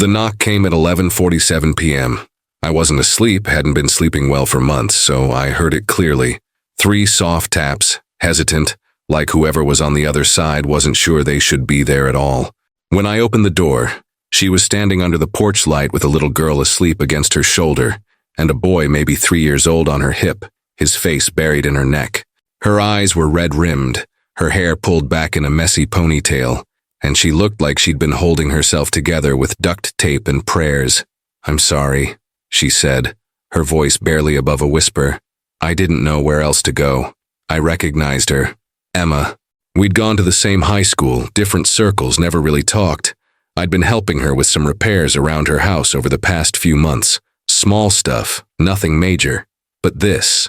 The knock came at 11:47 p.m. I wasn't asleep, hadn't been sleeping well for months, so I heard it clearly. 3 soft taps, hesitant, like whoever was on the other side wasn't sure they should be there at all. When I opened the door, she was standing under the porch light with a little girl asleep against her shoulder, and a boy maybe 3 years old on her hip, his face buried in her neck. Her eyes were red-rimmed, her hair pulled back in a messy ponytail, and she looked like she'd been holding herself together with duct tape and prayers. "I'm sorry," she said, her voice barely above a whisper. I didn't know where else to go. I recognized her. Emma. We'd gone to the same high school, different circles, never really talked. I'd been helping her with some repairs around her house over the past few months. Small stuff, nothing major. But this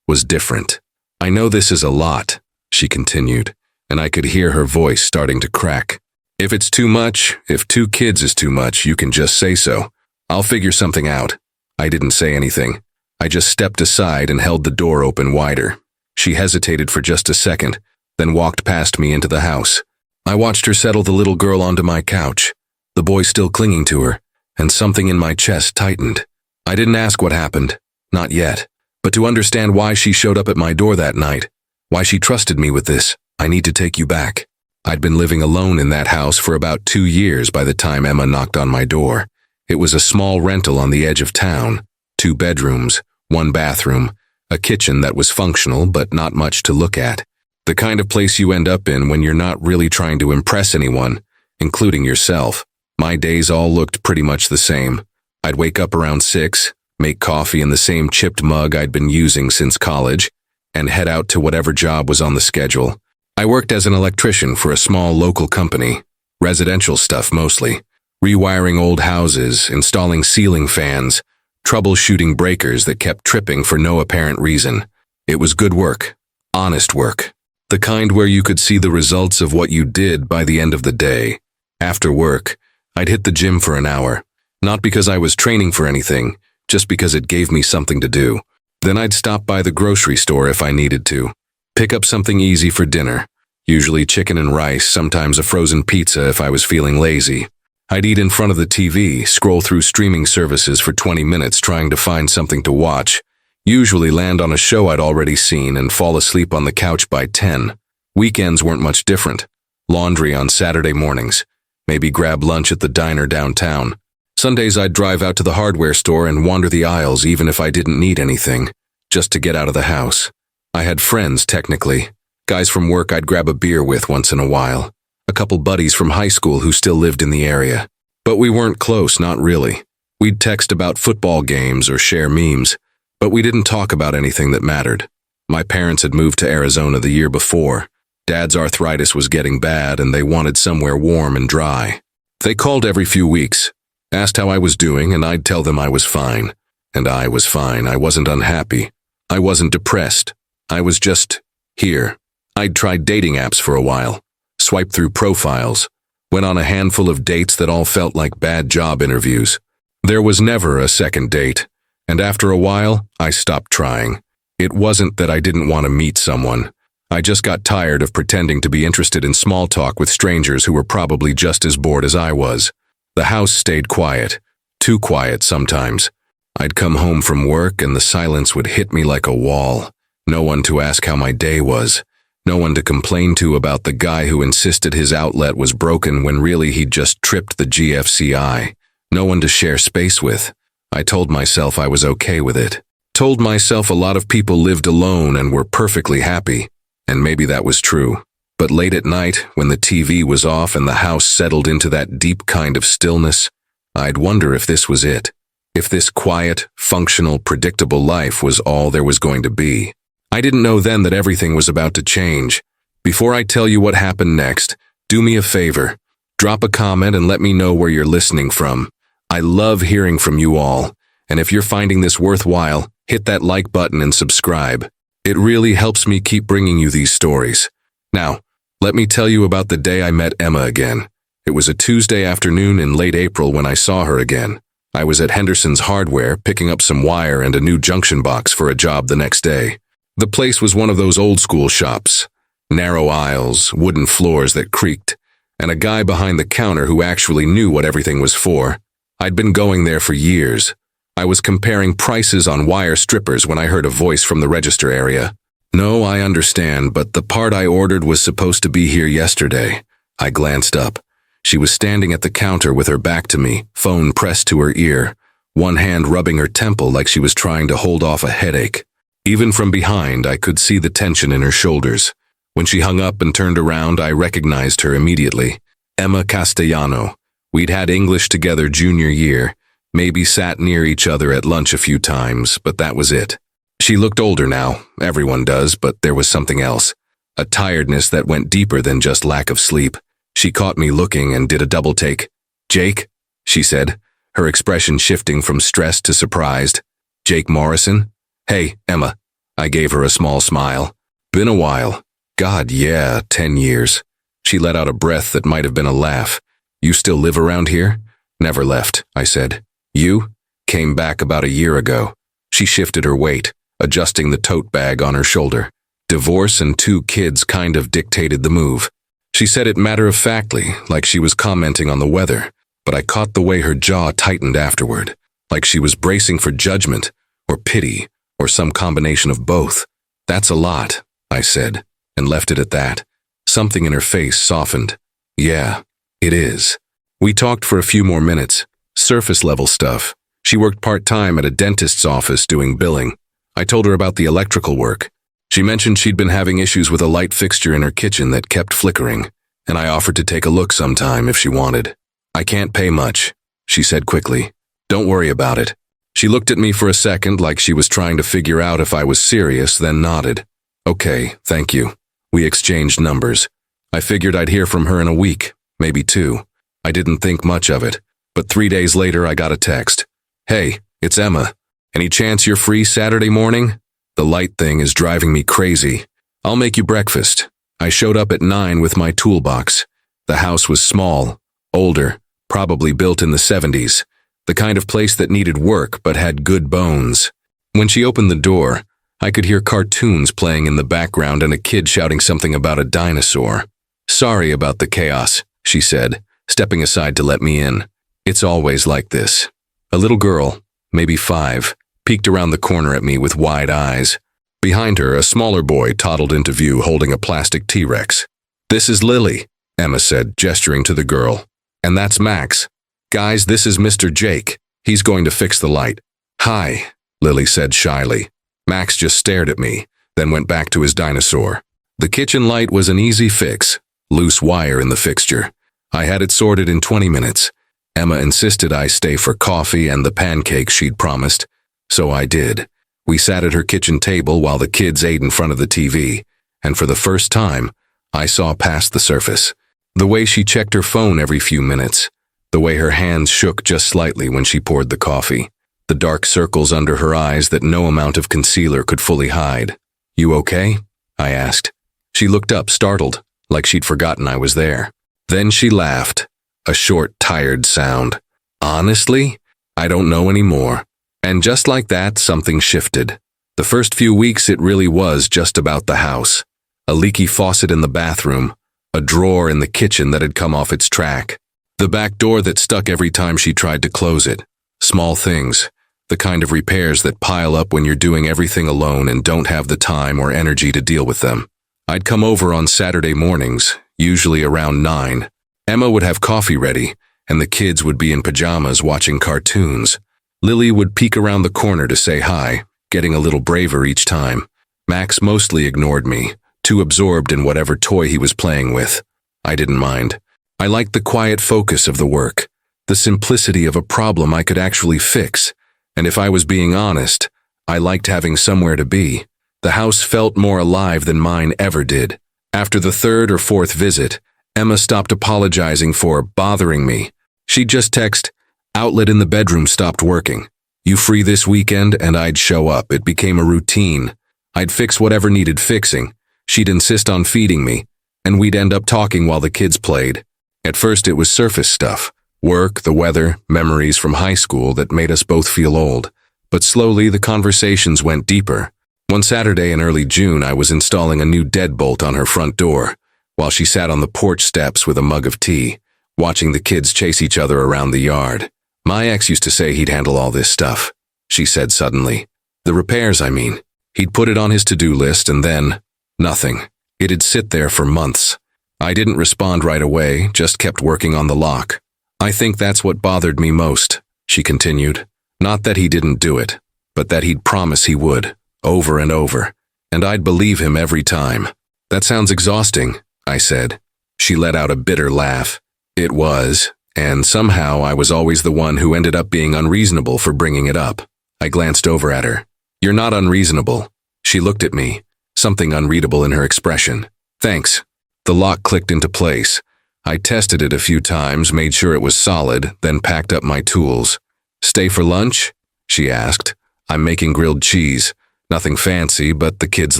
was different. "I know this is a lot," she continued, and I could hear her voice starting to crack. "If it's too much, if 2 kids is too much, you can just say so. I'll figure something out." I didn't say anything. I just stepped aside and held the door open wider. She hesitated for just a second, then walked past me into the house. I watched her settle the little girl onto my couch, the boy still clinging to her, and something in my chest tightened. I didn't ask what happened, not yet, but to understand why she showed up at my door that night, why she trusted me with this, I need to take you back. I'd been living alone in that house for about 2 years by the time Emma knocked on my door. It was a small rental on the edge of town, 2 bedrooms, 1 bathroom, a kitchen that was functional but not much to look at. The kind of place you end up in when you're not really trying to impress anyone, including yourself. My days all looked pretty much the same. I'd wake up around 6, make coffee in the same chipped mug I'd been using since college, and head out to whatever job was on the schedule. I worked as an electrician for a small local company, residential stuff mostly, rewiring old houses, installing ceiling fans, troubleshooting breakers that kept tripping for no apparent reason. It was good work, honest work, the kind where you could see the results of what you did by the end of the day. After work, I'd hit the gym for an hour, not because I was training for anything, just because it gave me something to do. Then I'd stop by the grocery store if I needed to, pick up something easy for dinner, usually chicken and rice, sometimes a frozen pizza if I was feeling lazy. I'd eat in front of the TV, scroll through streaming services for 20 minutes trying to find something to watch, usually land on a show I'd already seen and fall asleep on the couch by 10. Weekends weren't much different. Laundry on Saturday mornings, maybe grab lunch at the diner downtown. Sundays I'd drive out to the hardware store and wander the aisles even if I didn't need anything, just to get out of the house. I had friends, technically. Guys from work I'd grab a beer with once in a while. A couple buddies from high school who still lived in the area. But we weren't close, not really. We'd text about football games or share memes, but we didn't talk about anything that mattered. My parents had moved to Arizona the year before. Dad's arthritis was getting bad and they wanted somewhere warm and dry. They called every few weeks, asked how I was doing, and I'd tell them I was fine. And I was fine. I wasn't unhappy. I wasn't depressed. I was just here. I'd tried dating apps for a while. Swiped through profiles, went on a handful of dates that all felt like bad job interviews. There was never a second date, and after a while, I stopped trying. It wasn't that I didn't want to meet someone. I just got tired of pretending to be interested in small talk with strangers who were probably just as bored as I was. The house stayed quiet, too quiet sometimes. I'd come home from work and the silence would hit me like a wall. No one to ask how my day was. No one to complain to about the guy who insisted his outlet was broken when really he'd just tripped the GFCI. No one to share space with. I told myself I was okay with it. Told myself a lot of people lived alone and were perfectly happy. And maybe that was true. But late at night, when the TV was off and the house settled into that deep kind of stillness, I'd wonder if this was it. If this quiet, functional, predictable life was all there was going to be. I didn't know then that everything was about to change. Before I tell you what happened next, do me a favor. Drop a comment and let me know where you're listening from. I love hearing from you all, and if you're finding this worthwhile, hit that like button and subscribe. It really helps me keep bringing you these stories. Now, let me tell you about the day I met Emma again. It was a Tuesday afternoon in late April when I saw her again. I was at Henderson's Hardware picking up some wire and a new junction box for a job the next day. The place was one of those old-school shops. Narrow aisles, wooden floors that creaked, and a guy behind the counter who actually knew what everything was for. I'd been going there for years. I was comparing prices on wire strippers when I heard a voice from the register area. "No, I understand, but the part I ordered was supposed to be here yesterday." I glanced up. She was standing at the counter with her back to me, phone pressed to her ear, one hand rubbing her temple like she was trying to hold off a headache. Even from behind, I could see the tension in her shoulders. When she hung up and turned around, I recognized her immediately. Emma Castellano. We'd had English together junior year, maybe sat near each other at lunch a few times, but that was it. She looked older now, everyone does, but there was something else. A tiredness that went deeper than just lack of sleep. She caught me looking and did a double take. "Jake?" she said, her expression shifting from stressed to surprised. "Jake Morrison?" "Hey, Emma." I gave her a small smile. "Been a while." "God, yeah, 10 years. She let out a breath that might have been a laugh. "You still live around here?" "Never left," I said. "You?" "Came back about a year ago." She shifted her weight, adjusting the tote bag on her shoulder. "Divorce and 2 kids kind of dictated the move." She said it matter-of-factly, like she was commenting on the weather, but I caught the way her jaw tightened afterward, like she was bracing for judgment, or pity, or some combination of both. "That's a lot," I said, and left it at that. Something in her face softened. "Yeah, it is." We talked for a few more minutes, surface-level stuff. She worked part-time at a dentist's office doing billing. I told her about the electrical work. She mentioned she'd been having issues with a light fixture in her kitchen that kept flickering, and I offered to take a look sometime if she wanted. "I can't pay much," she said quickly. "Don't worry about it." She looked at me for a second like she was trying to figure out if I was serious, then nodded. "Okay, thank you." We exchanged numbers. I figured I'd hear from her in a week, maybe 2. I didn't think much of it, but 3 days later I got a text. "Hey, it's Emma. Any chance you're free Saturday morning? The light thing is driving me crazy. I'll make you breakfast." I showed up at 9 with my toolbox. The house was small, older, probably built in the 70s, the kind of place that needed work but had good bones. When she opened the door, I could hear cartoons playing in the background and a kid shouting something about a dinosaur. "Sorry about the chaos," she said, stepping aside to let me in. "It's always like this." A little girl, maybe 5, peeked around the corner at me with wide eyes. Behind her, a smaller boy toddled into view holding a plastic T-Rex. "This is Lily," Emma said, gesturing to the girl. "And that's Max. Guys, this is Mr. Jake. He's going to fix the light." "Hi," Lily said shyly. Max just stared at me, then went back to his dinosaur. The kitchen light was an easy fix, loose wire in the fixture. I had it sorted in 20 minutes. Emma insisted I stay for coffee and the pancakes she'd promised, so I did. We sat at her kitchen table while the kids ate in front of the TV, and for the first time, I saw past the surface. The way she checked her phone every few minutes, the way her hands shook just slightly when she poured the coffee, the dark circles under her eyes that no amount of concealer could fully hide. "You okay?" I asked. She looked up, startled, like she'd forgotten I was there. Then she laughed, a short, tired sound. "Honestly, I don't know anymore." And just like that, something shifted. The first few weeks it really was just about the house. A leaky faucet in the bathroom, a drawer in the kitchen that had come off its track, the back door that stuck every time she tried to close it. Small things, the kind of repairs that pile up when you're doing everything alone and don't have the time or energy to deal with them. I'd come over on Saturday mornings, usually around 9. Emma would have coffee ready, and the kids would be in pajamas watching cartoons. Lily would peek around the corner to say hi, getting a little braver each time. Max mostly ignored me, too absorbed in whatever toy he was playing with. I didn't mind. I liked the quiet focus of the work, the simplicity of a problem I could actually fix, and if I was being honest, I liked having somewhere to be. The house felt more alive than mine ever did. After the 3rd or 4th visit, Emma stopped apologizing for bothering me. She'd just text, "Outlet in the bedroom stopped working. You free this weekend?" and I'd show up. It became a routine. I'd fix whatever needed fixing. She'd insist on feeding me, and we'd end up talking while the kids played. At first it was surface stuff, work, the weather, memories from high school that made us both feel old. But slowly the conversations went deeper. One Saturday in early June, I was installing a new deadbolt on her front door. while she sat on the porch steps with a mug of tea, watching the kids chase each other around the yard. My ex used to say he'd handle all this stuff, she said suddenly. The repairs, I mean. He'd put it on his to-do list and then, nothing. It'd sit there for months. I didn't respond right away, just kept working on the lock. I think that's what bothered me most, she continued. Not that he didn't do it, but that he'd promise he would, over and over. And I'd believe him every time. That sounds exhausting, I said. She let out a bitter laugh. It was, and somehow I was always the one who ended up being unreasonable for bringing it up. I glanced over at her. You're not unreasonable. She looked at me, something unreadable in her expression. Thanks. The lock clicked into place. I tested it a few times, made sure it was solid, then packed up my tools. Stay for lunch? She asked. I'm making grilled cheese. Nothing fancy, but the kids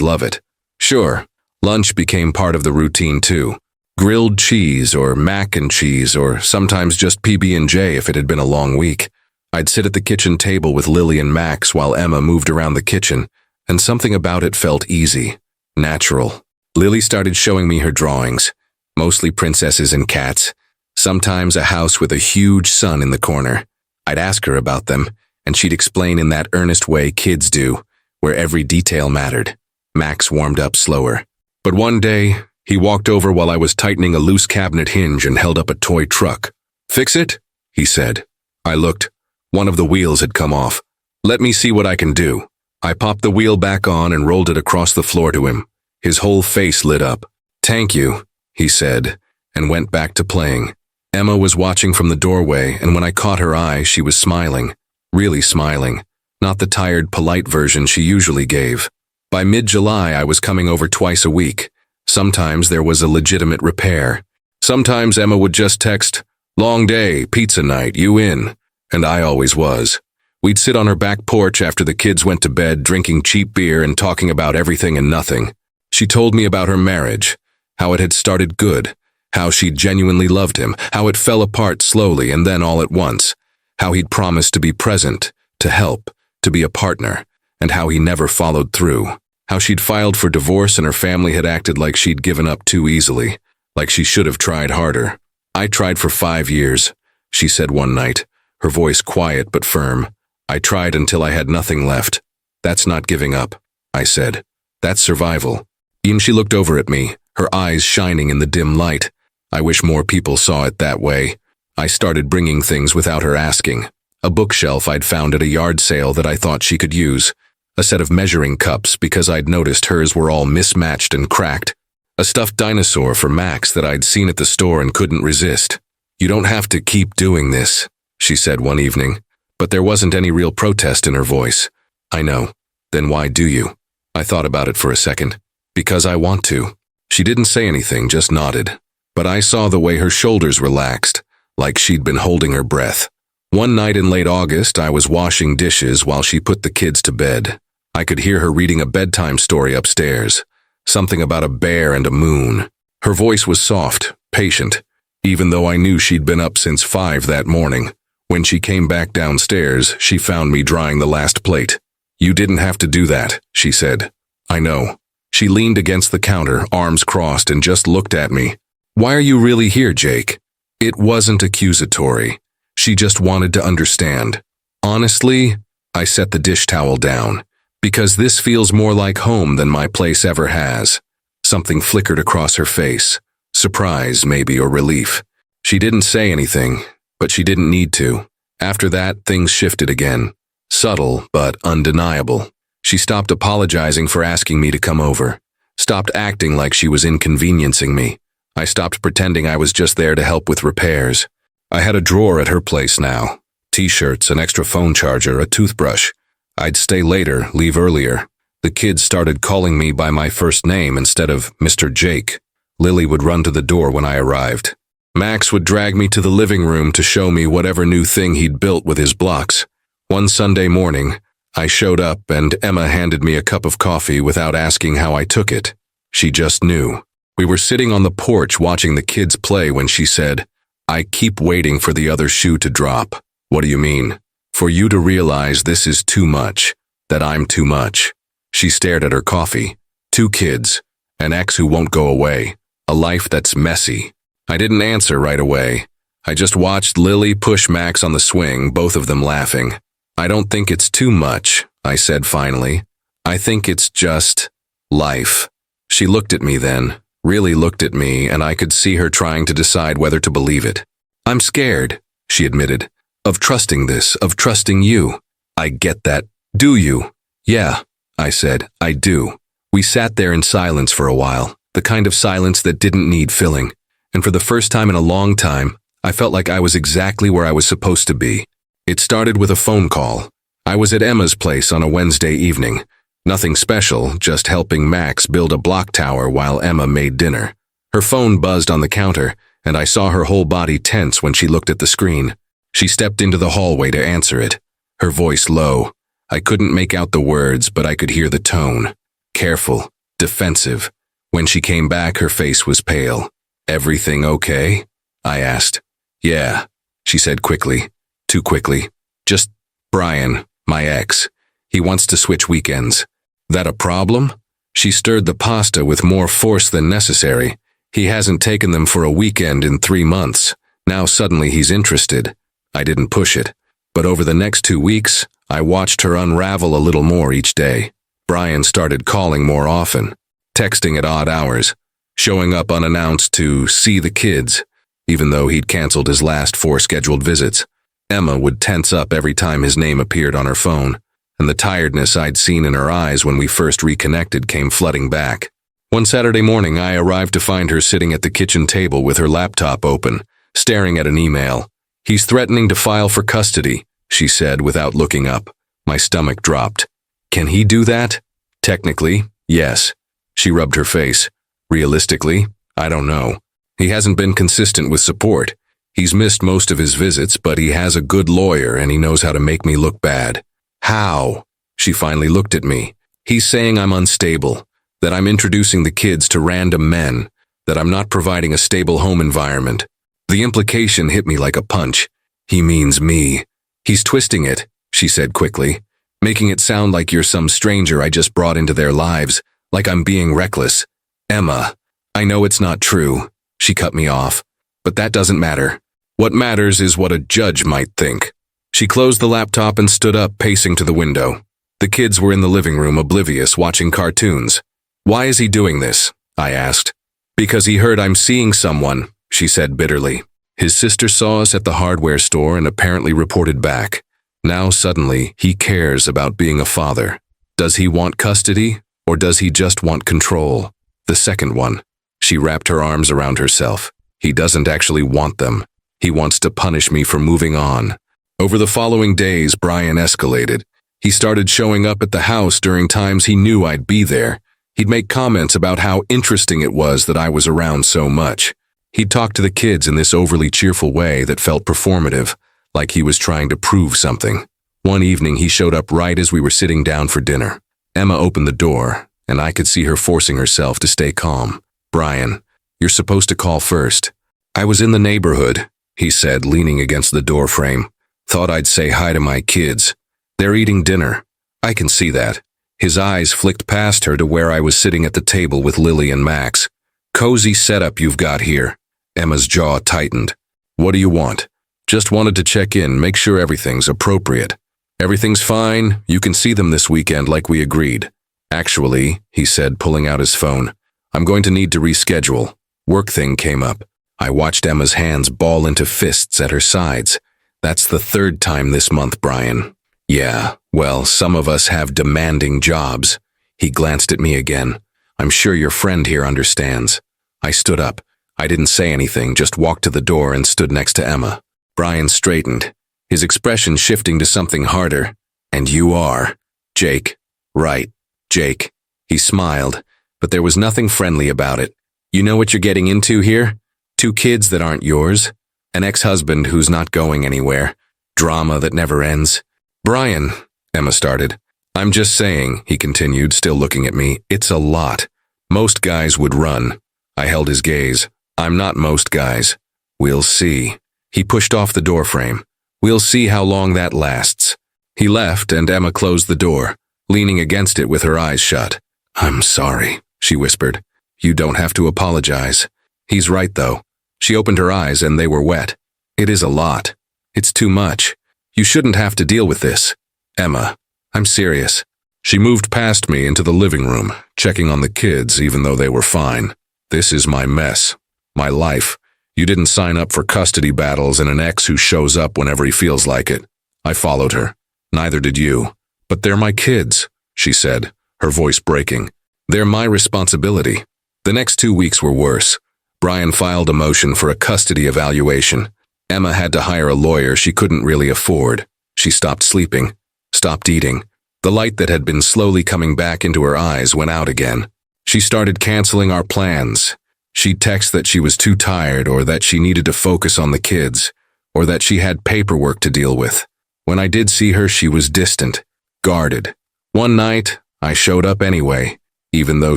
love it. Sure. Lunch became part of the routine too. Grilled cheese or mac and cheese or sometimes just PB&J if it had been a long week. I'd sit at the kitchen table with Lily and Max while Emma moved around the kitchen, and something about it felt easy, natural. Lily started showing me her drawings, mostly princesses and cats, sometimes a house with a huge sun in the corner. I'd ask her about them, and she'd explain in that earnest way kids do, where every detail mattered. Max warmed up slower. But one day, he walked over while I was tightening a loose cabinet hinge and held up a toy truck. Fix it? He said. I looked. One of the wheels had come off. Let me see what I can do. I popped the wheel back on and rolled it across the floor to him. His whole face lit up. Thank you, he said, and went back to playing. Emma was watching from the doorway, and when I caught her eye, she was smiling. Really smiling. Not the tired, polite version she usually gave. By mid-July, I was coming over twice a week. Sometimes there was a legitimate repair. Sometimes Emma would just text, "Long day, pizza night, you in?" And I always was. We'd sit on her back porch after the kids went to bed, drinking cheap beer and talking about everything and nothing. She told me about her marriage, how it had started good, how she genuinely loved him, how it fell apart slowly and then all at once, how he'd promised to be present, to help, to be a partner, and how he never followed through, how she'd filed for divorce and her family had acted like she'd given up too easily, like she should have tried harder. I tried for 5 years, she said one night, her voice quiet but firm. I tried until I had nothing left. That's not giving up, I said. That's survival. Even she looked over at me, her eyes shining in the dim light. I wish more people saw it that way. I started bringing things without her asking. A bookshelf I'd found at a yard sale that I thought she could use. A set of measuring cups because I'd noticed hers were all mismatched and cracked. A stuffed dinosaur for Max that I'd seen at the store and couldn't resist. You don't have to keep doing this, she said one evening. But there wasn't any real protest in her voice. I know. Then why do you? I thought about it for a second. Because I want to. She didn't say anything, just nodded. But I saw the way her shoulders relaxed, like she'd been holding her breath. One night in late August, I was washing dishes while she put the kids to bed. I could hear her reading a bedtime story upstairs. Something about a bear and a moon. Her voice was soft, patient, even though I knew she'd been up since 5 that morning. When she came back downstairs, she found me drying the last plate. You didn't have to do that, she said. I know. She leaned against the counter, arms crossed, and just looked at me. Why are you really here, Jake? It wasn't accusatory. She just wanted to understand. Honestly, I set the dish towel down, because this feels more like home than my place ever has. Something flickered across her face. Surprise, maybe, or relief. She didn't say anything, but she didn't need to. After that, things shifted again. Subtle, but undeniable. She stopped apologizing for asking me to come over. Stopped acting like she was inconveniencing me. I stopped pretending I was just there to help with repairs. I had a drawer at her place now. T-shirts, an extra phone charger, a toothbrush. I'd stay later, leave earlier. The kids started calling me by my first name instead of Mr. Jake. Lily would run to the door when I arrived. Max would drag me to the living room to show me whatever new thing he'd built with his blocks. One Sunday morning, I showed up and Emma handed me a cup of coffee without asking how I took it. She just knew. We were sitting on the porch watching the kids play when she said, I keep waiting for the other shoe to drop. What do you mean? For you to realize this is too much, that I'm too much. She stared at her coffee. 2 kids, an ex who won't go away, A life that's messy. I didn't answer right away. I just watched Lily push Max on the swing, both of them laughing. I don't think it's too much, I said finally. I think it's just life. She looked at me then, really looked at me, and I could see her trying to decide whether to believe it. I'm scared, she admitted, of trusting this, of trusting you. I get that. Do you? Yeah, I said, I do. We sat there in silence for a while, the kind of silence that didn't need filling. And for the first time in a long time, I felt like I was exactly where I was supposed to be. It started with a phone call. I was at Emma's place on a Wednesday evening. Nothing special, just helping Max build a block tower while Emma made dinner. Her phone buzzed on the counter, and I saw her whole body tense when she looked at the screen. She stepped into the hallway to answer it, her voice low. I couldn't make out the words, but I could hear the tone. Careful, defensive. When she came back, her face was pale. Everything okay? I asked. Yeah, she said quickly. Too quickly. Just Brian, my ex. He wants to switch weekends. That a problem? She stirred the pasta with more force than necessary. He hasn't taken them for a weekend in 3 months. Now suddenly he's interested. I didn't push it. But over the next 2 weeks, I watched her unravel a little more each day. Brian started calling more often, texting at odd hours, showing up unannounced to see the kids, even though he'd canceled his last 4 scheduled visits. Emma would tense up every time his name appeared on her phone, and the tiredness I'd seen in her eyes when we first reconnected came flooding back. One Saturday morning, I arrived to find her sitting at the kitchen table with her laptop open, staring at an email. He's threatening to file for custody, she said without looking up. My stomach dropped. Can he do that? Technically, yes. She rubbed her face. Realistically, I don't know. He hasn't been consistent with support. He's missed most of his visits, but he has a good lawyer and he knows how to make me look bad. How? She finally looked at me. He's saying I'm unstable, that I'm introducing the kids to random men, that I'm not providing a stable home environment. The implication hit me like a punch. He means me. He's twisting it, she said quickly, making it sound like you're some stranger I just brought into their lives, like I'm being reckless. Emma, I know it's not true, she cut me off, but that doesn't matter. What matters is what a judge might think. She closed the laptop and stood up, pacing to the window. The kids were in the living room, oblivious, watching cartoons. Why is he doing this? I asked. Because he heard I'm seeing someone, she said bitterly. His sister saw us at the hardware store and apparently reported back. Now suddenly, he cares about being a father. Does he want custody, or does he just want control? The second one. She wrapped her arms around herself. He doesn't actually want them. He wants to punish me for moving on. Over the following days, Brian escalated. He started showing up at the house during times he knew I'd be there. He'd make comments about how interesting it was that I was around so much. He'd talk to the kids in this overly cheerful way that felt performative, like he was trying to prove something. One evening, he showed up right as we were sitting down for dinner. Emma opened the door, and I could see her forcing herself to stay calm. Brian, you're supposed to call first. I was in the neighborhood, he said, leaning against the doorframe. Thought I'd say hi to my kids. They're eating dinner. I can see that. His eyes flicked past her to where I was sitting at the table with Lily and Max. Cozy setup you've got here. Emma's jaw tightened. What do you want? Just wanted to check in, make sure everything's appropriate. Everything's fine. You can see them this weekend like we agreed. Actually, he said, pulling out his phone, I'm going to need to reschedule. Work thing came up. I watched Emma's hands ball into fists at her sides. That's the 3rd time this month, Brian. Yeah, well, some of us have demanding jobs. He glanced at me again. I'm sure your friend here understands. I stood up. I didn't say anything, just walked to the door and stood next to Emma. Brian straightened, his expression shifting to something harder. And you are Jake. Right, Jake. He smiled, but there was nothing friendly about it. You know what you're getting into here? 2 kids that aren't yours. An ex-husband who's not going anywhere. Drama that never ends. Brian, Emma started. I'm just saying, he continued, still looking at me, it's a lot. Most guys would run. I held his gaze. I'm not most guys. We'll see. He pushed off the doorframe. We'll see how long that lasts. He left and Emma closed the door, leaning against it with her eyes shut. I'm sorry, she whispered. You don't have to apologize. He's right, though. She opened her eyes and they were wet. It is a lot. It's too much. You shouldn't have to deal with this. Emma, I'm serious. She moved past me into the living room, checking on the kids even though they were fine. This is my mess. My life. You didn't sign up for custody battles and an ex who shows up whenever he feels like it. I followed her. Neither did you. But they're my kids, she said, her voice breaking. They're my responsibility. The next 2 weeks were worse. Brian filed a motion for a custody evaluation. Emma had to hire a lawyer she couldn't really afford. She stopped sleeping, stopped eating. The light that had been slowly coming back into her eyes went out again. She started canceling our plans. She'd text that she was too tired or that she needed to focus on the kids, or that she had paperwork to deal with. When I did see her, she was distant, guarded. One night, I showed up anyway, even though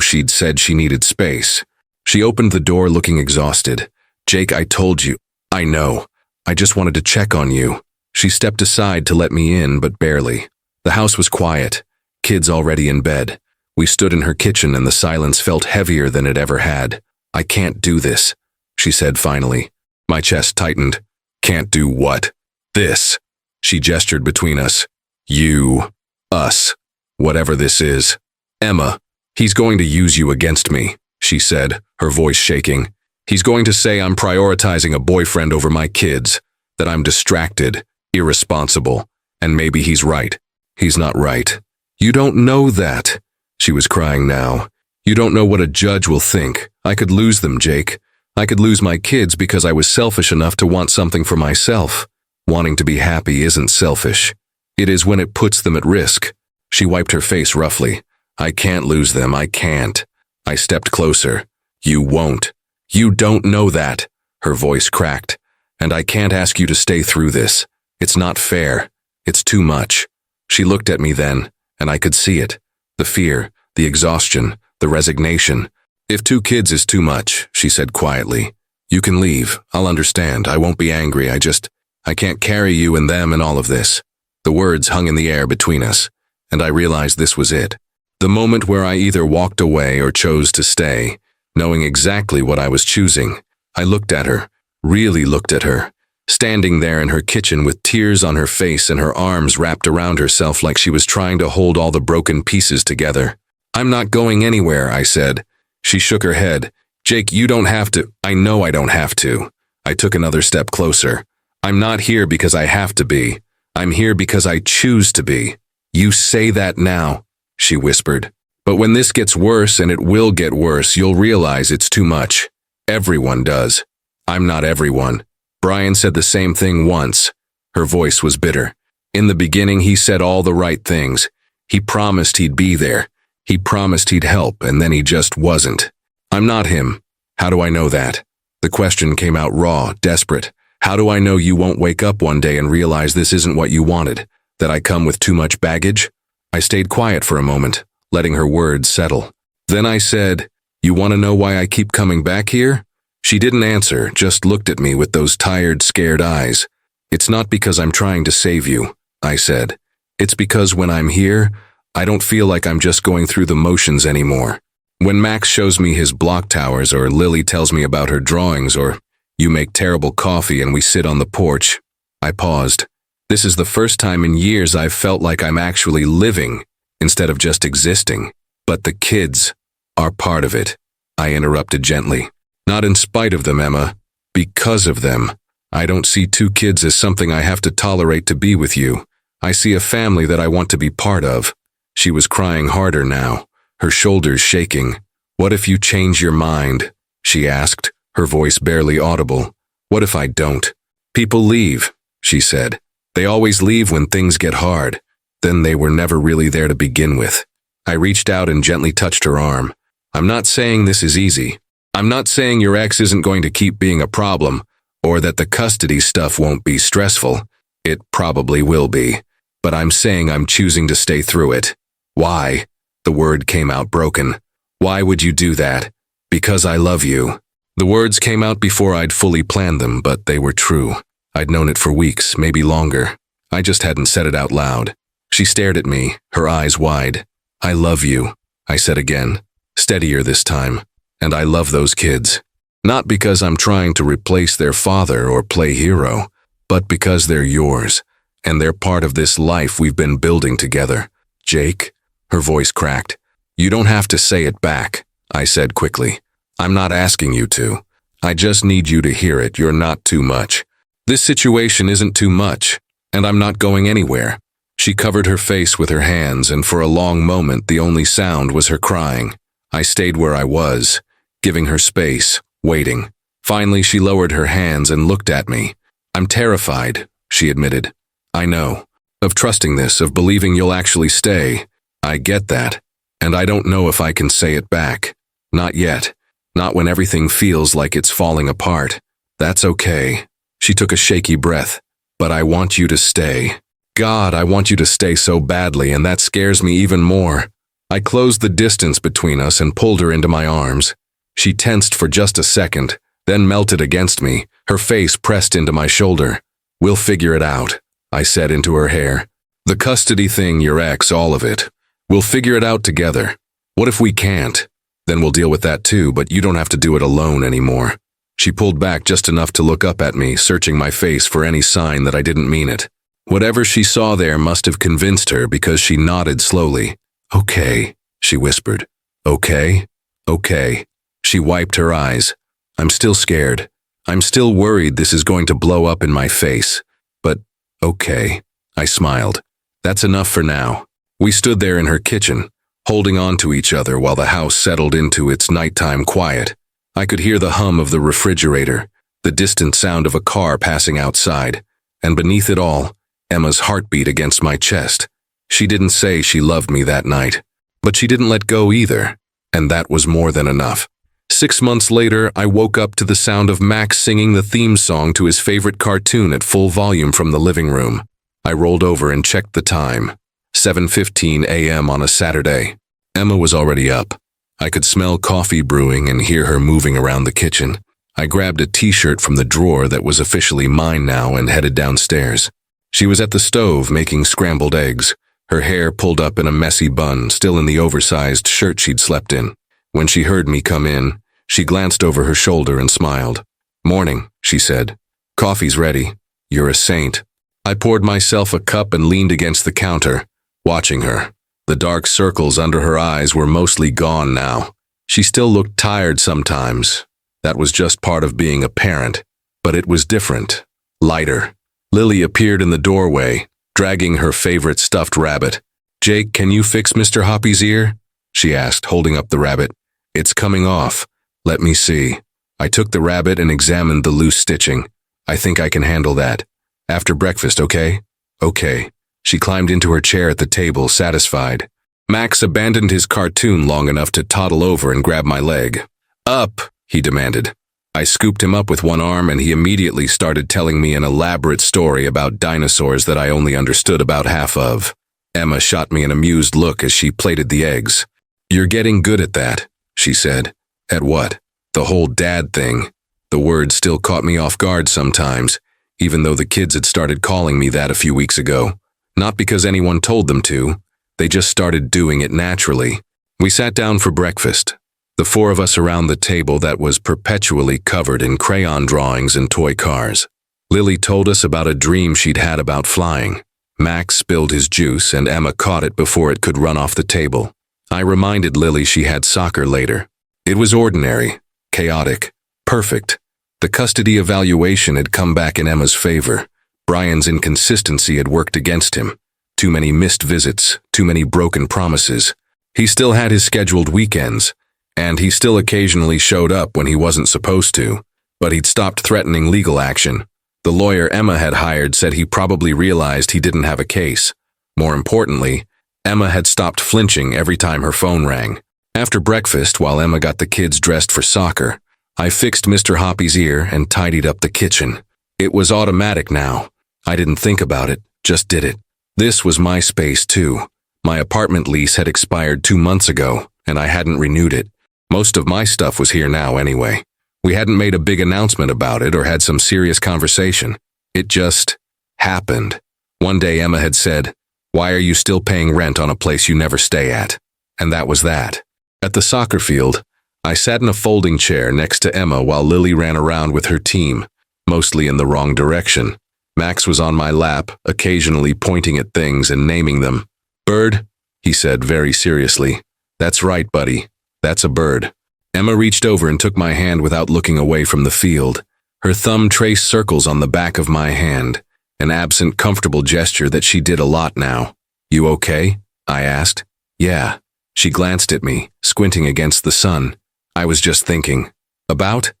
she'd said she needed space. She opened the door looking exhausted. Jake, I told you. I know. I just wanted to check on you. She stepped aside to let me in, but barely. The house was quiet, kids already in bed. We stood in her kitchen and the silence felt heavier than it ever had. I can't do this, she said finally. My chest tightened. Can't do what? This. She gestured between us. You. Us. Whatever this is. Emma, he's going to use you against me, she said, her voice shaking. He's going to say I'm prioritizing a boyfriend over my kids, that I'm distracted, irresponsible, and maybe he's right. He's not right. You don't know that. She was crying now. You don't know what a judge will think. I could lose them, Jake. I could lose my kids because I was selfish enough to want something for myself. Wanting to be happy isn't selfish. It is when it puts them at risk. She wiped her face roughly. I can't lose them, I can't. I stepped closer. You won't. You don't know that. Her voice cracked. And I can't ask you to stay through this. It's not fair. It's too much. She looked at me then, and I could see it. The fear, the exhaustion, the resignation. If 2 kids is too much, she said quietly. You can leave. I'll understand. I won't be angry. I can't carry you and them and all of this. The words hung in the air between us, and I realized this was it. The moment where I either walked away or chose to stay, knowing exactly what I was choosing. I looked at her, really looked at her, standing there in her kitchen with tears on her face and her arms wrapped around herself like she was trying to hold all the broken pieces together. I'm not going anywhere, I said. She shook her head. Jake, you don't have to. I know I don't have to. I took another step closer. I'm not here because I have to be. I'm here because I choose to be. You say that now, she whispered. But when this gets worse, and it will get worse, you'll realize it's too much. Everyone does. I'm not everyone. Brian said the same thing once. Her voice was bitter. In the beginning, he said all the right things. He promised he'd be there. He promised he'd help, and then he just wasn't. I'm not him. How do I know that? The question came out raw, desperate. How do I know you won't wake up one day and realize this isn't what you wanted? That I come with too much baggage? I stayed quiet for a moment, letting her words settle. Then I said, you want to know why I keep coming back here? She didn't answer, just looked at me with those tired, scared eyes. It's not because I'm trying to save you, I said. It's because when I'm here, I don't feel like I'm just going through the motions anymore. When Max shows me his block towers, or Lily tells me about her drawings, or you make terrible coffee and we sit on the porch, I paused. This is the first time in years I've felt like I'm actually living instead of just existing. But the kids are part of it, I interrupted gently. Not in spite of them, Emma. Because of them. I don't see 2 kids as something I have to tolerate to be with you. I see a family that I want to be part of. She was crying harder now, her shoulders shaking. What if you change your mind? She asked, her voice barely audible. What if I don't? People leave, she said. They always leave when things get hard. Then they were never really there to begin with. I reached out and gently touched her arm. I'm not saying this is easy. I'm not saying your ex isn't going to keep being a problem, or that the custody stuff won't be stressful. It probably will be. But I'm saying I'm choosing to stay through it. Why? The word came out broken. Why would you do that? Because I love you. The words came out before I'd fully planned them, but they were true. I'd known it for weeks, maybe longer. I just hadn't said it out loud. She stared at me, her eyes wide. I love you, I said again, steadier this time. And I love those kids. Not because I'm trying to replace their father or play hero, but because they're yours, and they're part of this life we've been building together. Jake, her voice cracked. You don't have to say it back, I said quickly. I'm not asking you to. I just need you to hear it. You're not too much. This situation isn't too much, and I'm not going anywhere. She covered her face with her hands, and for a long moment the only sound was her crying. I stayed where I was, giving her space, waiting. Finally, she lowered her hands and looked at me. I'm terrified, she admitted. I know. Of trusting this, of believing you'll actually stay. I get that. And I don't know if I can say it back. Not yet. Not when everything feels like it's falling apart. That's okay. She took a shaky breath. But I want you to stay. God, I want you to stay so badly, and that scares me even more. I closed the distance between us and pulled her into my arms. She tensed for just a second, then melted against me, her face pressed into my shoulder. We'll figure it out, I said into her hair. The custody thing, your ex, all of it. We'll figure it out together. What if we can't? Then we'll deal with that too, but you don't have to do it alone anymore. She pulled back just enough to look up at me, searching my face for any sign that I didn't mean it. Whatever she saw there must have convinced her because she nodded slowly. Okay, she whispered. Okay? Okay. She wiped her eyes. I'm still scared. I'm still worried this is going to blow up in my face. But, okay. I smiled. That's enough for now. We stood there in her kitchen, holding on to each other while the house settled into its nighttime quiet. I could hear the hum of the refrigerator, the distant sound of a car passing outside, and beneath it all, Emma's heartbeat against my chest. She didn't say she loved me that night, but she didn't let go either, and that was more than enough. 6 months later, I woke up to the sound of Max singing the theme song to his favorite cartoon at full volume from the living room. I rolled over and checked the time. 7:15 a.m. on a Saturday. Emma was already up. I could smell coffee brewing and hear her moving around the kitchen. I grabbed a t-shirt from the drawer that was officially mine now and headed downstairs. She was at the stove making scrambled eggs, her hair pulled up in a messy bun, still in the oversized shirt she'd slept in. When she heard me come in, she glanced over her shoulder and smiled. Morning, she said. Coffee's ready. You're a saint. I poured myself a cup and leaned against the counter, watching her. The dark circles under her eyes were mostly gone now. She still looked tired sometimes. That was just part of being a parent. But it was different. Lighter. Lily appeared in the doorway, dragging her favorite stuffed rabbit. Jake, can you fix Mr. Hoppy's ear? She asked, holding up the rabbit. It's coming off. Let me see. I took the rabbit and examined the loose stitching. I think I can handle that. After breakfast, okay? Okay. She climbed into her chair at the table, satisfied. Max abandoned his cartoon long enough to toddle over and grab my leg. Up, he demanded. I scooped him up with one arm and he immediately started telling me an elaborate story about dinosaurs that I only understood about half of. Emma shot me an amused look as she plated the eggs. You're getting good at that, she said. At what? The whole dad thing. The word still caught me off guard sometimes, even though the kids had started calling me that a few weeks ago. Not because anyone told them to. They just started doing it naturally. We sat down for breakfast. The four of us around the table that was perpetually covered in crayon drawings and toy cars. Lily told us about a dream she'd had about flying. Max spilled his juice and Emma caught it before it could run off the table. I reminded Lily she had soccer later. It was ordinary, chaotic, perfect. The custody evaluation had come back in Emma's favor. Brian's inconsistency had worked against him. Too many missed visits, too many broken promises. He still had his scheduled weekends, and he still occasionally showed up when he wasn't supposed to, but he'd stopped threatening legal action. The lawyer Emma had hired said he probably realized he didn't have a case. More importantly, Emma had stopped flinching every time her phone rang. After breakfast, while Emma got the kids dressed for soccer, I fixed Mr. Hoppy's ear and tidied up the kitchen. It was automatic now. I didn't think about it, just did it. This was my space too. My apartment lease had expired 2 months ago, and I hadn't renewed it. Most of my stuff was here now anyway. We hadn't made a big announcement about it or had some serious conversation. It just happened. One day Emma had said, "Why are you still paying rent on a place you never stay at?" And that was that. At the soccer field, I sat in a folding chair next to Emma while Lily ran around with her team, mostly in the wrong direction. Max was on my lap, occasionally pointing at things and naming them. "Bird," he said very seriously. "That's right, buddy. That's a bird." Emma reached over and took my hand without looking away from the field. Her thumb traced circles on the back of my hand, an absent, comfortable gesture that she did a lot now. "You okay?" I asked. "Yeah." She glanced at me, squinting against the sun. "I was just thinking. About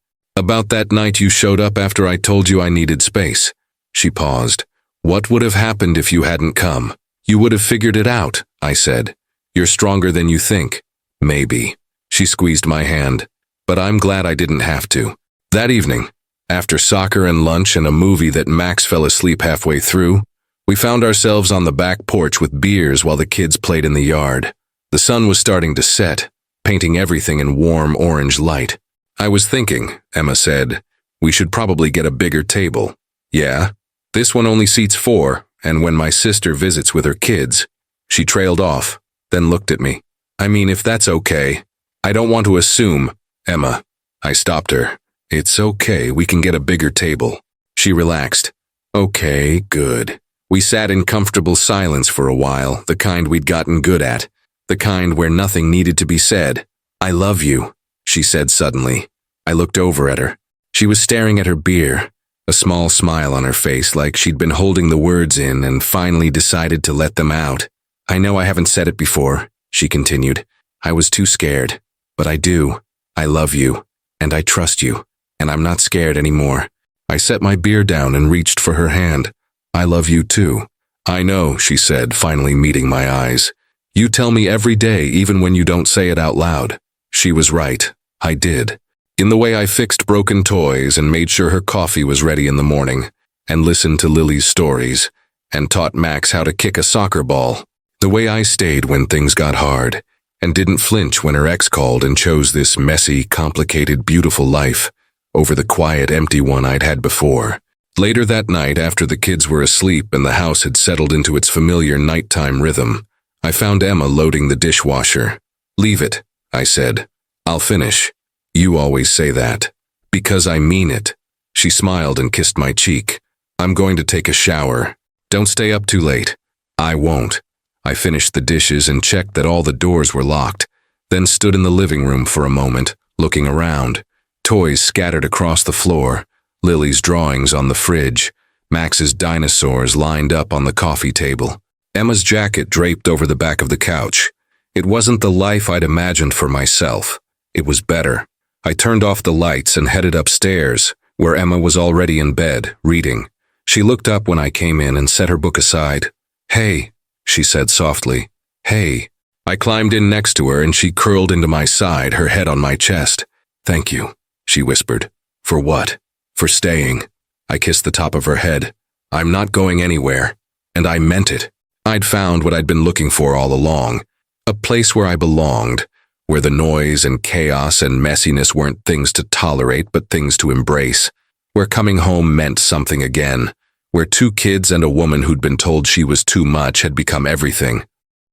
that night you showed up after I told you I needed space." She paused. "What would have happened if you hadn't come? You would have figured it out," I said. "You're stronger than you think." "Maybe." She squeezed my hand. "But I'm glad I didn't have to." That evening, after soccer and lunch and a movie that Max fell asleep halfway through, we found ourselves on the back porch with beers while the kids played in the yard. The sun was starting to set, painting everything in warm orange light. "I was thinking," Emma said, "we should probably get a bigger table." "Yeah? This one only seats 4, and when my sister visits with her kids." She trailed off, then looked at me. "I mean, if that's okay. I don't want to assume." "Emma," I stopped her. "It's okay, we can get a bigger table." She relaxed. "Okay, good." We sat in comfortable silence for a while, the kind we'd gotten good at, the kind where nothing needed to be said. "I love you," she said suddenly. I looked over at her. She was staring at her beer, a small smile on her face like she'd been holding the words in and finally decided to let them out. "I know I haven't said it before," she continued. "I was too scared. But I do. I love you, and I trust you, and I'm not scared anymore." I set my beer down and reached for her hand. "I love you too." "I know," she said, finally meeting my eyes. "You tell me every day, even when you don't say it out loud." She was right. I did. In the way I fixed broken toys and made sure her coffee was ready in the morning, and listened to Lily's stories, and taught Max how to kick a soccer ball. The way I stayed when things got hard, and didn't flinch when her ex called and chose this messy, complicated, beautiful life over the quiet, empty one I'd had before. Later that night, after the kids were asleep and the house had settled into its familiar nighttime rhythm, I found Emma loading the dishwasher. "Leave it," I said. "I'll finish." "You always say that." "Because I mean it." She smiled and kissed my cheek. "I'm going to take a shower. Don't stay up too late." "I won't." I finished the dishes and checked that all the doors were locked, then stood in the living room for a moment, looking around. Toys scattered across the floor, Lily's drawings on the fridge, Max's dinosaurs lined up on the coffee table, Emma's jacket draped over the back of the couch. It wasn't the life I'd imagined for myself. It was better. I turned off the lights and headed upstairs, where Emma was already in bed, reading. She looked up when I came in and set her book aside. "Hey," she said softly. "Hey." I climbed in next to her and she curled into my side, her head on my chest. "Thank you," she whispered. "For what?" "For staying." I kissed the top of her head. "I'm not going anywhere." And I meant it. I'd found what I'd been looking for all along. A place where I belonged, where the noise and chaos and messiness weren't things to tolerate but things to embrace, where coming home meant something again, where 2 kids and a woman who'd been told she was too much had become everything.